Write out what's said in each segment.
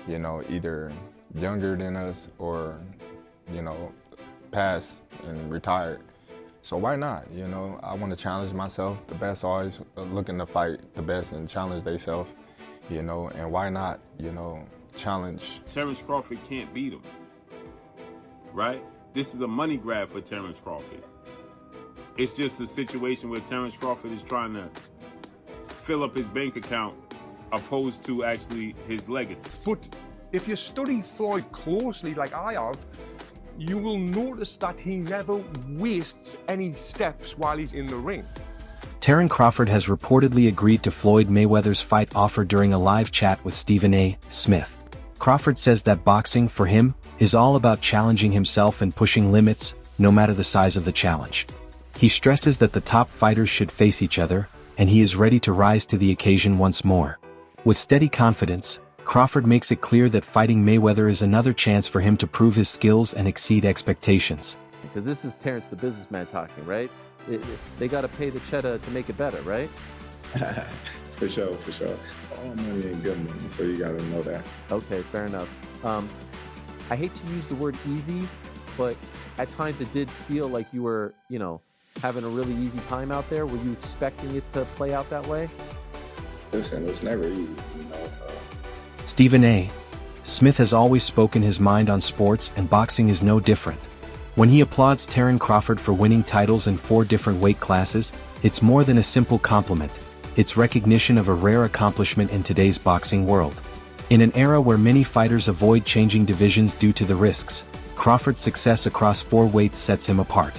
you know, either younger than us or, you know, passed and retired. So why not? You know, I want to challenge myself. The best always looking to fight the best and challenge themselves, you know, and why not, you know, challenge. Terence Crawford can't beat him, right? This is a money grab for Terence Crawford. It's just a situation where Terence Crawford is trying to fill up his bank account opposed to actually his legacy. But if you study Floyd closely, like I have, you will notice that he never wastes any steps while he's in the ring. Terence Crawford has reportedly agreed to Floyd Mayweather's fight offer during a live chat with Stephen A. Smith. Crawford says that boxing, for him, is all about challenging himself and pushing limits, no matter the size of the challenge. He stresses that the top fighters should face each other, and he is ready to rise to the occasion once more. With steady confidence, Crawford makes it clear that fighting Mayweather is another chance for him to prove his skills and exceed expectations. Because this is Terence the businessman talking, right? They got to pay the cheddar to make it better, right? For sure. All money ain't good money, so you got to know that. Okay, fair enough. I hate to use the word easy, but at times it did feel like you were, you know, having a really easy time out there. Were you expecting it to play out that way? Listen, it's never easy, you know. Stephen A. Smith has always spoken his mind on sports, and boxing is no different. When he applauds Terence Crawford for winning titles in 4 different weight classes, it's more than a simple compliment. It's recognition of a rare accomplishment in today's boxing world. In an era where many fighters avoid changing divisions due to the risks, Crawford's success across 4 weights sets him apart.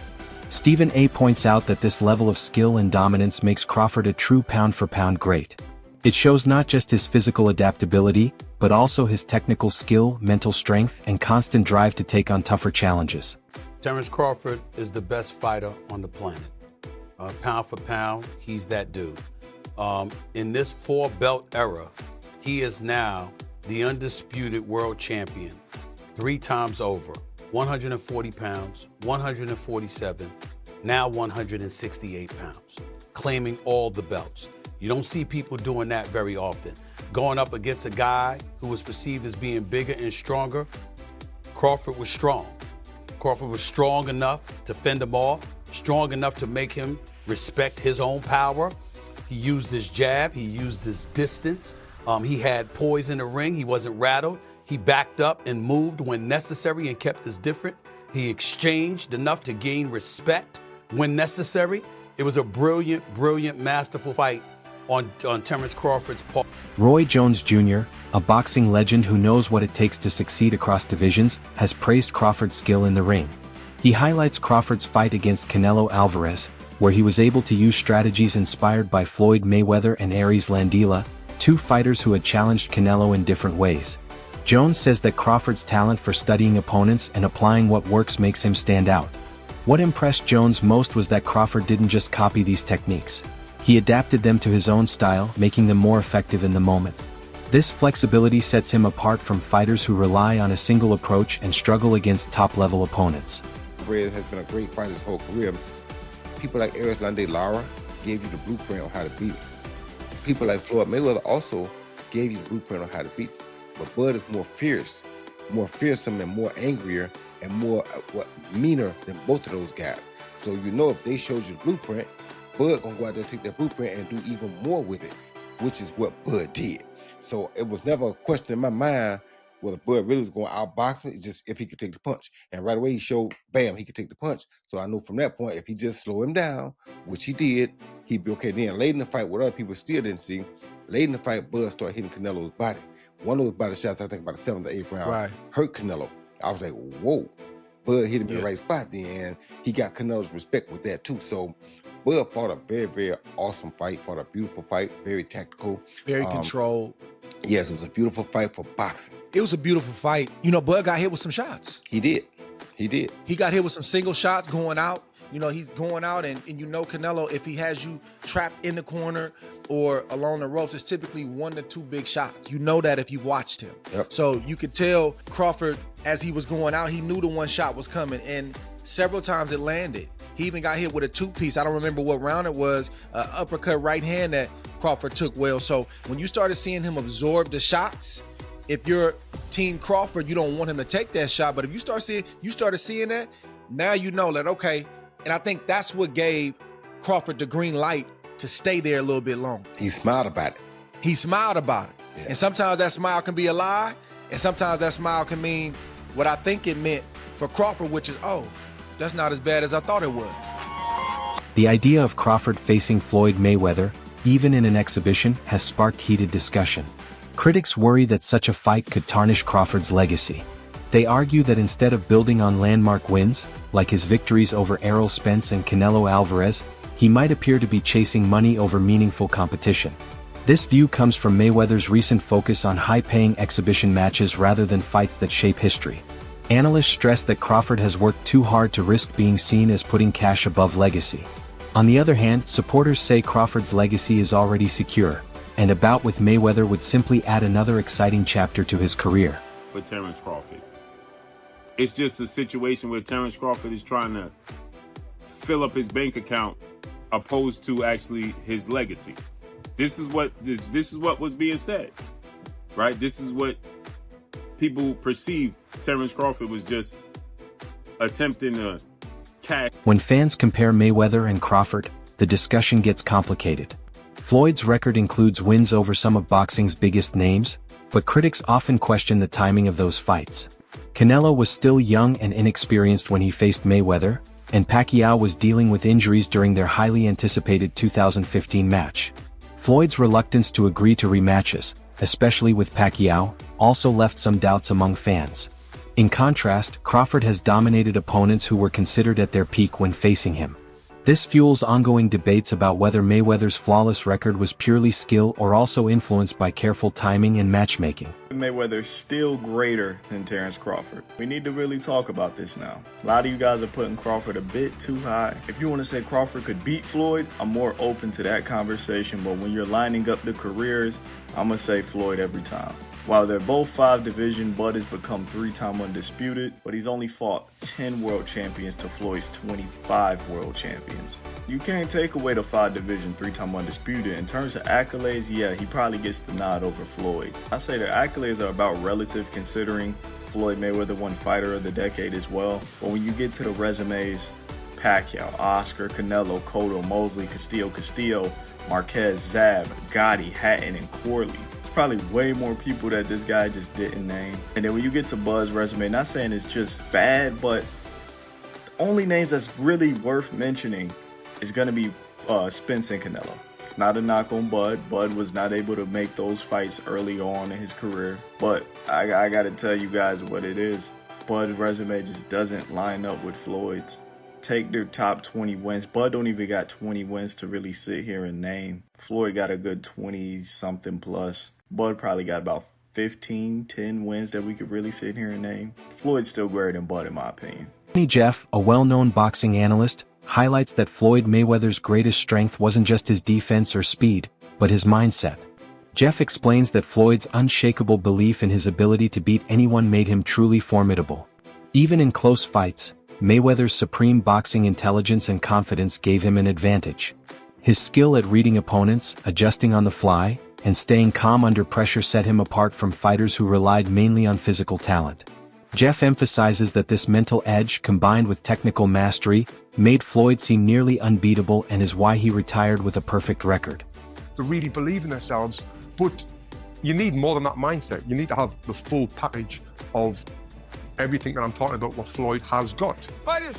Stephen A. points out that this level of skill and dominance makes Crawford a true pound-for-pound great. It shows not just his physical adaptability, but also his technical skill, mental strength, and constant drive to take on tougher challenges. Terence Crawford is the best fighter on the planet. Pound for pound, he's that dude. In this 4-belt era, he is now the undisputed world champion 3 times over. 140 pounds, 147, now 168 pounds, claiming all the belts. You don't see people doing that very often. Going up against a guy who was perceived as being bigger and stronger, Crawford was strong. Crawford was strong enough to fend him off, strong enough to make him respect his own power. He used his jab, he used his distance. He had poise in the ring, he wasn't rattled. He backed up and moved when necessary and kept us different. He exchanged enough to gain respect when necessary. It was a brilliant, masterful fight on Terence Crawford's part. Roy Jones Jr., a boxing legend who knows what it takes to succeed across divisions, has praised Crawford's skill in the ring. He highlights Crawford's fight against Canelo Alvarez, where he was able to use strategies inspired by Floyd Mayweather and Aries Landila, 2 fighters who had challenged Canelo in different ways. Jones says that Crawford's talent for studying opponents and applying what works makes him stand out. What impressed Jones most was that Crawford didn't just copy these techniques. He adapted them to his own style, making them more effective in the moment. This flexibility sets him apart from fighters who rely on a single approach and struggle against top-level opponents. Red has been a great fighter his whole career. People like Aries Landila gave you the blueprint on how to beat him. People like Floyd Mayweather also gave you the blueprint on how to beat him. But Bud is more fierce, more fearsome and more angrier and more meaner than both of those guys. So you know if they showed you the blueprint, Bud gonna go out there and take that blueprint and do even more with it, which is what Bud did. So it was never a question in my mind whether Bud really was going to outbox me, just if he could take the punch. And right away he showed, bam, he could take the punch. So I know from that point, if he just slow him down, which he did, he'd be okay. Then late in the fight, what other people still didn't see, late in the fight, Bud started hitting Canelo's body. One of those body shots, I think about the 7th or 8th round, hurt Canelo. I was like, whoa. Bud hit him in the right spot then, and he got Canelo's respect with that too. So Bud fought a very, very awesome fight, fought a beautiful fight, very tactical. Very controlled. Yes, it was a beautiful fight for boxing. It was a beautiful fight. You know, Bud got hit with some shots. He did. He got hit with some single shots going out. You know, he's going out and you know Canelo, if he has you trapped in the corner or along the ropes, it's typically 1 to 2 big shots. You know that if you've watched him. Yep. So you could tell Crawford, as he was going out, he knew the one shot was coming, and several times it landed. He even got hit with a 2-piece. I don't remember what round it was, uppercut right hand that Crawford took well. So when you started seeing him absorb the shots, if you're Team Crawford, you don't want him to take that shot. But if you started seeing that, now you know that, okay. And I think that's what gave Crawford the green light to stay there a little bit longer. He smiled about it. He smiled about it. Yeah. And sometimes that smile can be a lie, and sometimes that smile can mean what I think it meant for Crawford, which is, oh, that's not as bad as I thought it was. The idea of Crawford facing Floyd Mayweather, even in an exhibition, has sparked heated discussion. Critics worry that such a fight could tarnish Crawford's legacy. They argue that instead of building on landmark wins, like his victories over Errol Spence and Canelo Alvarez, he might appear to be chasing money over meaningful competition. This view comes from Mayweather's recent focus on high-paying exhibition matches rather than fights that shape history. Analysts stress that Crawford has worked too hard to risk being seen as putting cash above legacy. On the other hand, supporters say Crawford's legacy is already secure, and a bout with Mayweather would simply add another exciting chapter to his career. For Terence Crawford, it's just a situation where Terence Crawford is trying to fill up his bank account opposed to actually his legacy. This is what was being said, right? This is what people perceived. Terence Crawford was just attempting to cash. When fans compare Mayweather and Crawford, the discussion gets complicated. Floyd's record includes wins over some of boxing's biggest names, but critics often question the timing of those fights. Canelo was still young and inexperienced when he faced Mayweather, and Pacquiao was dealing with injuries during their highly anticipated 2015 match. Floyd's reluctance to agree to rematches, especially with Pacquiao, also left some doubts among fans. In contrast, Crawford has dominated opponents who were considered at their peak when facing him. This fuels ongoing debates about whether Mayweather's flawless record was purely skill or also influenced by careful timing and matchmaking. Mayweather's still greater than Terence Crawford. We need to really talk about this now. A lot of you guys are putting Crawford a bit too high. If you want to say Crawford could beat Floyd, I'm more open to that conversation, but when you're lining up the careers, I'm going to say Floyd every time. While they're both 5 division, Bud has become 3-time undisputed, but he's only fought 10 world champions to Floyd's 25 world champions. You can't take away the 5 division, 3-time undisputed. In terms of accolades, yeah, he probably gets the nod over Floyd. I say the accolades are about relative, considering Floyd Mayweather won Fighter of the Decade as well. But when you get to the resumes, Pacquiao, Oscar, Canelo, Cotto, Mosley, Castillo, Marquez, Zab, Gotti, Hatton, and Corley. Probably way more people that this guy just didn't name. And then when you get to Bud's resume, not saying it's just bad, but the only names that's really worth mentioning is going to be Spence and Canelo. It's not a knock on Bud. Bud was not able to make those fights early on in his career. But I got to tell you guys what it is. Bud's resume just doesn't line up with Floyd's. Take their top 20 wins. Bud don't even got 20 wins to really sit here and name. Floyd got a good 20-something plus. Bud probably got about 10 wins that we could really sit here and name. Floyd's still greater than Bud in my opinion. Jeff, a well-known boxing analyst, highlights that Floyd Mayweather's greatest strength wasn't just his defense or speed, but his mindset. Jeff explains that Floyd's unshakable belief in his ability to beat anyone made him truly formidable. Even in close fights, Mayweather's supreme boxing intelligence and confidence gave him an advantage. His skill at reading opponents, adjusting on the fly, and staying calm under pressure set him apart from fighters who relied mainly on physical talent. Jeff emphasizes that this mental edge, combined with technical mastery, made Floyd seem nearly unbeatable and is why he retired with a perfect record. To really believe in themselves, but you need more than that mindset. You need to have the full package of everything that I'm talking about, what Floyd has got. Fighters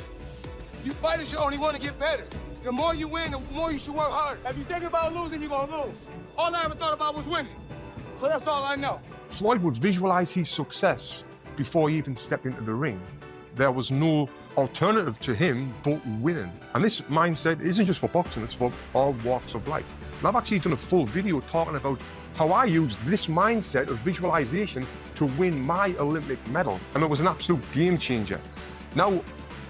should only want to get better. The more you win, the more you should work harder. If you think about losing, you're going to lose. All I ever thought about was winning. So that's all I know. Floyd would visualize his success before he even stepped into the ring. There was no alternative to him but winning. And this mindset isn't just for boxing, it's for all walks of life. And I've actually done a full video talking about how I used this mindset of visualization to win my Olympic medal. And it was an absolute game changer. Now,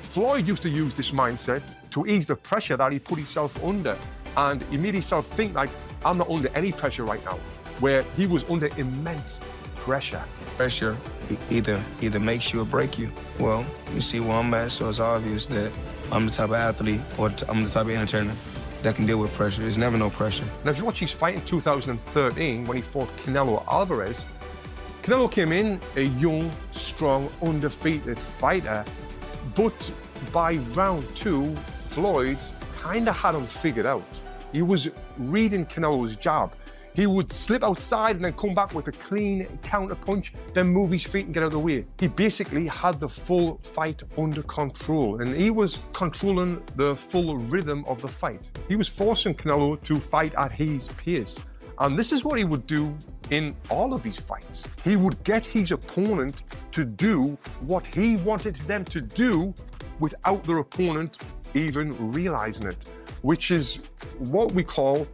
Floyd used to use this mindset to ease the pressure that he put himself under. And he made himself think like, I'm not under any pressure right now, where he was under immense pressure. Pressure either makes you or break you. Well, you see where I'm at, so it's obvious that I'm the type of athlete or I'm the type of entertainer that can deal with pressure. There's never no pressure. Now, if you watch his fight in 2013 when he fought Canelo Alvarez, Canelo came in a young, strong, undefeated fighter, but by round 2, Floyd kind of had him figured out. He was reading Canelo's jab. He would slip outside and then come back with a clean counter punch, then move his feet and get out of the way. He basically had the full fight under control, and he was controlling the full rhythm of the fight. He was forcing Canelo to fight at his pace. And this is what he would do in all of his fights. He would get his opponent to do what he wanted them to do without their opponent even realizing it, which is what we call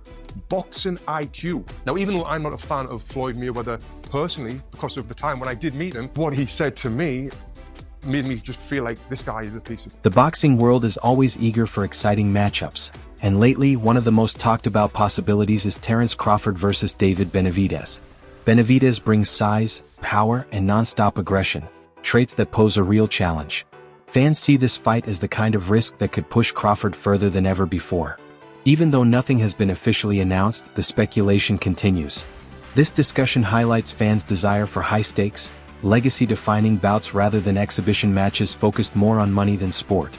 boxing IQ. Now, even though I'm not a fan of Floyd Mayweather personally, because of the time when I did meet him, what he said to me made me just feel like this guy is a piece of... The boxing world is always eager for exciting matchups, and lately one of the most talked about possibilities is Terence Crawford versus David Benavidez. Benavidez brings size, power, and non-stop aggression, traits that pose a real challenge. Fans see this fight as the kind of risk that could push Crawford further than ever before. Even though nothing has been officially announced, the speculation continues. This discussion highlights fans' desire for high-stakes, legacy-defining bouts rather than exhibition matches focused more on money than sport.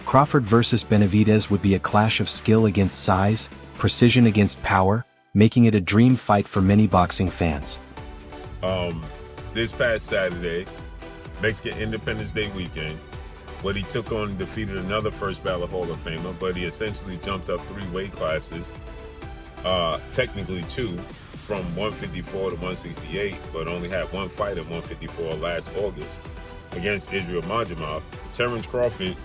Crawford versus Benavidez would be a clash of skill against size, precision against power, making it a dream fight for many boxing fans. This past Saturday, Mexican Independence Day weekend, what he took on defeated another first ballot Hall of Famer, but he essentially jumped up 3 weight classes, technically 2, from 154 to 168, but only had 1 fight at 154 last August against Israel Majamov. Terence Crawford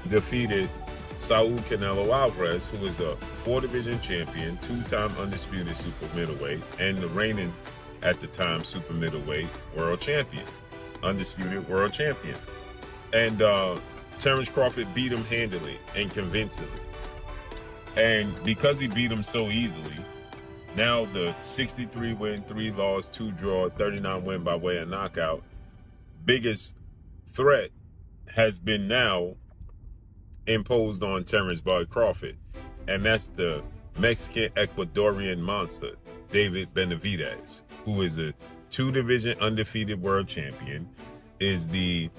defeated Saul Canelo Alvarez, who is a 4-division champion, 2-time undisputed super middleweight, and the reigning, at the time, super middleweight world champion, undisputed world champion. And Terence Crawford beat him handily and convincingly. And because he beat him so easily, now the 63 win, 3 loss, 2 draw, 39 win by way of knockout, biggest threat has been now imposed on Terence Boy Crawford. And that's the Mexican Ecuadorian monster, David Benavidez, who is a 2-division undefeated world champion, is the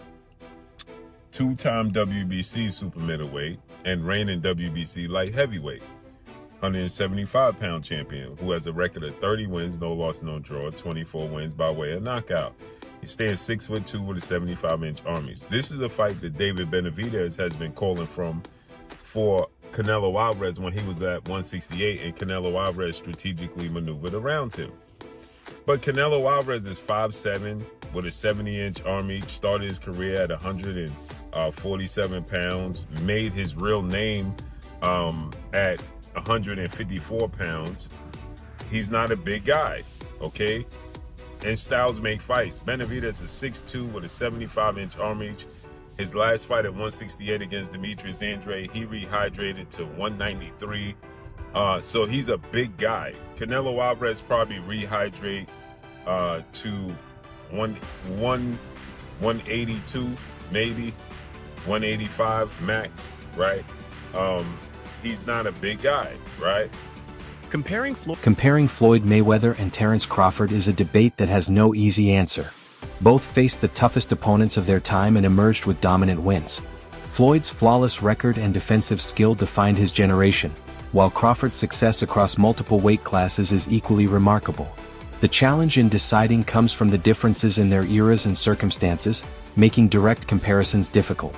2-time WBC super middleweight and reigning WBC light heavyweight, 175-pound champion, who has a record of 30 wins, no loss, no draw, 24 wins by way of knockout. He stands 6'2" with a 75-inch arm. This is a fight that David Benavidez has been calling for Canelo Alvarez when he was at 168, and Canelo Alvarez strategically maneuvered around him. But Canelo Alvarez is 5'7", with a 70-inch arm reach, started his career at 147 pounds, made his real name at 154 pounds. He's not a big guy, okay? And styles make fights. Benavidez is 6'2" with a 75-inch arm reach. His last fight at 168 against Demetrius Andrade, he rehydrated to 193. So he's a big guy. Canelo Alvarez probably rehydrate to 182, maybe 185 max, right? He's not a big guy, right? Comparing Floyd Mayweather and Terence Crawford is a debate that has no easy answer. Both faced the toughest opponents of their time and emerged with dominant wins. Floyd's flawless record and defensive skill defined his generation, while Crawford's success across multiple weight classes is equally remarkable. The challenge in deciding comes from the differences in their eras and circumstances, making direct comparisons difficult.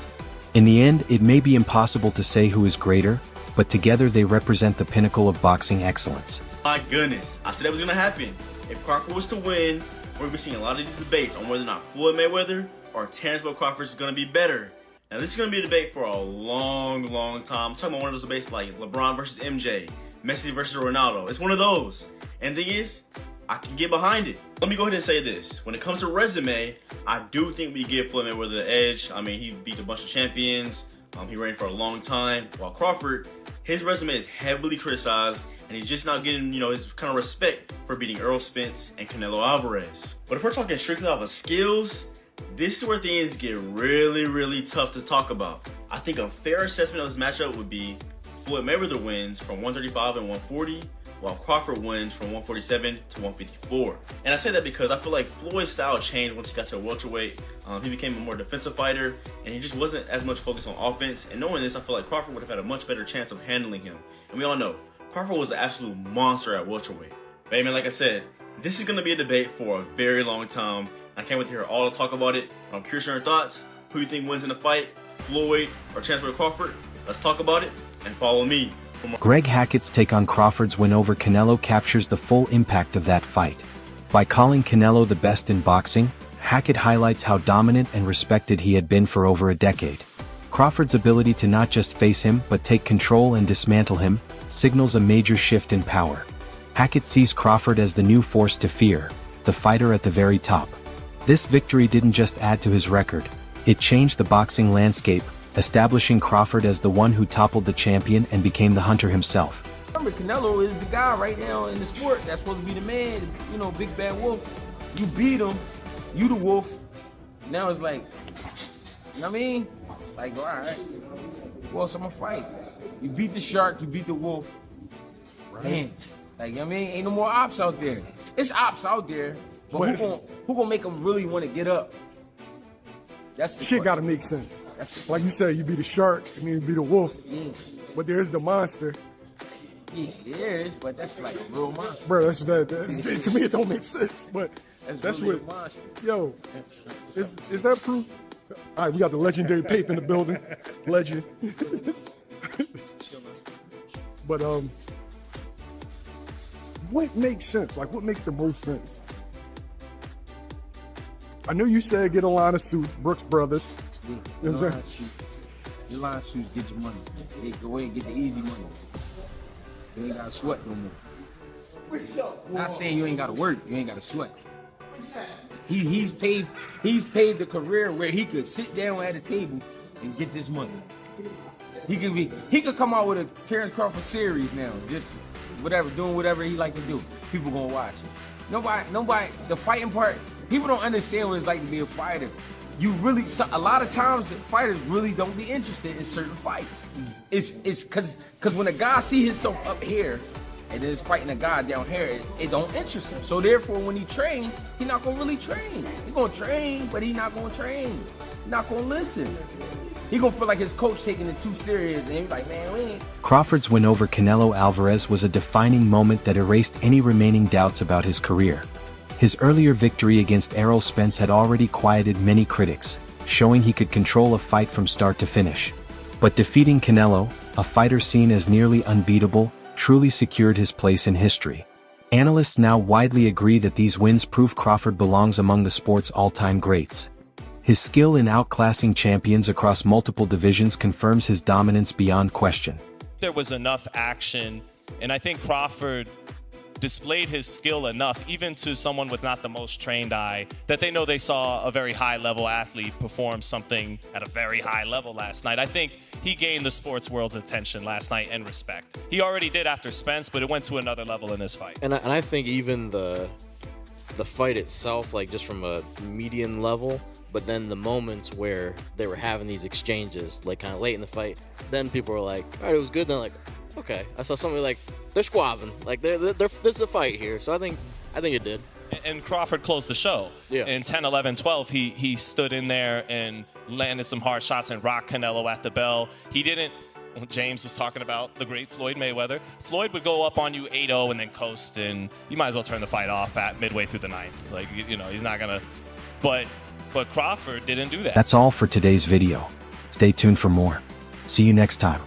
In the end, it may be impossible to say who is greater, but together they represent the pinnacle of boxing excellence. My goodness, I said that was going to happen. If Crawford was to win, we're going to be seeing a lot of these debates on whether or not Floyd Mayweather or Terence Crawford is going to be better. Now, this is going to be a debate for a long, long time. I'm talking about one of those debates like LeBron versus MJ, Messi versus Ronaldo. It's one of those. And the thing is, I can get behind it. Let me go ahead and say this. When it comes to resume, I do think we give Floyd Mayweather the edge. I mean, he beat a bunch of champions. He reigned for a long time. While Crawford, his resume is heavily criticized, and he's just not getting, his kind of respect for beating Errol Spence and Canelo Alvarez. But if we're talking strictly off of skills, this is where things get really, really tough to talk about. I think a fair assessment of this matchup would be Floyd Mayweather wins from 135 and 140, while Crawford wins from 147 to 154. And I say that because I feel like Floyd's style changed once he got to welterweight. He became a more defensive fighter, and he just wasn't as much focused on offense. And knowing this, I feel like Crawford would have had a much better chance of handling him. And we all know, Crawford was an absolute monster at welterweight. But hey, man, like I said, this is going to be a debate for a very long time. I can't wait to hear all the talk about it. I'm curious on your thoughts. Who you think wins in the fight, Floyd or Terence Crawford? Let's talk about it, and follow me. Greg Hackett's take on Crawford's win over Canelo captures the full impact of that fight. By calling Canelo the best in boxing, Hackett highlights how dominant and respected he had been for over a decade. Crawford's ability to not just face him but take control and dismantle him signals a major shift in power. Hackett sees Crawford as the new force to fear, the fighter at the very top. This victory didn't just add to his record, it changed the boxing landscape, establishing Crawford as the one who toppled the champion and became the hunter himself. Remember, Canelo is the guy right now in the sport that's supposed to be the man, you know, big bad wolf. You beat him, you the wolf. Now it's like, you know what I mean? Like, all right, who else I'm gonna fight? You beat the shark, you beat the wolf. Man, like, you know what I mean? Ain't no more ops out there. It's ops out there, but who gonna make them really want to get up? That's the shit got to make sense. Like you said, you be the shark and then you be the wolf. Yeah. But there's the monster. Yeah, there is, but that's like a real monster. Bro, that's to me it don't make sense. But that's really what. a monster. Yo, is that proof? All right, we got the legendary Pape in the building. Legend. But what makes sense? Like, what makes the most sense? I know you said get a line of suits, Brooks Brothers. Yeah, you know what I'm saying? Your line of suits get your money. They go away and get the easy money. You ain't gotta sweat no more. Not saying you ain't gotta work, you ain't gotta sweat. He's paved the career where he could sit down at a table and get this money. He could come out with a Terence Crawford series now, just whatever, doing whatever he like to do. People gonna watch it. Nobody, the fighting part, people don't understand what it's like to be a fighter. A lot of times fighters really don't be interested in certain fights. It's cause when a guy see himself up here and then is fighting a guy down here, it don't interest him. So therefore when he train, he not gonna really train. He gonna train, but he not gonna train. He not gonna listen. He gonna feel like his coach taking it too serious and he's like, man, we ain't. Crawford's win over Canelo Alvarez was a defining moment that erased any remaining doubts about his career. His earlier victory against Errol Spence had already quieted many critics, showing he could control a fight from start to finish. But defeating Canelo, a fighter seen as nearly unbeatable, truly secured his place in history. Analysts now widely agree that these wins prove Crawford belongs among the sport's all-time greats. His skill in outclassing champions across multiple divisions confirms his dominance beyond question. There was enough action, and I think Crawford displayed his skill enough, even to someone with not the most trained eye, that they know they saw a very high-level athlete perform something at a very high level last night. I think he gained the sports world's attention last night and respect. He already did after Spence, but it went to another level in this fight. And I think even the fight itself, like just from a median level, but then the moments where they were having these exchanges, like kind of late in the fight, then people were like, all right, it was good. Then like, okay, I saw somebody like, they're squabbing. Like, there's a fight here. So I think it did. And Crawford closed the show. Yeah. In 10, 11, 12, he stood in there and landed some hard shots and rocked Canelo at the bell. He didn't. James was talking about the great Floyd Mayweather. Floyd would go up on you 8-0 and then coast, and you might as well turn the fight off at midway through the ninth. Like, you know, he's not going to. But Crawford didn't do that. That's all for today's video. Stay tuned for more. See you next time.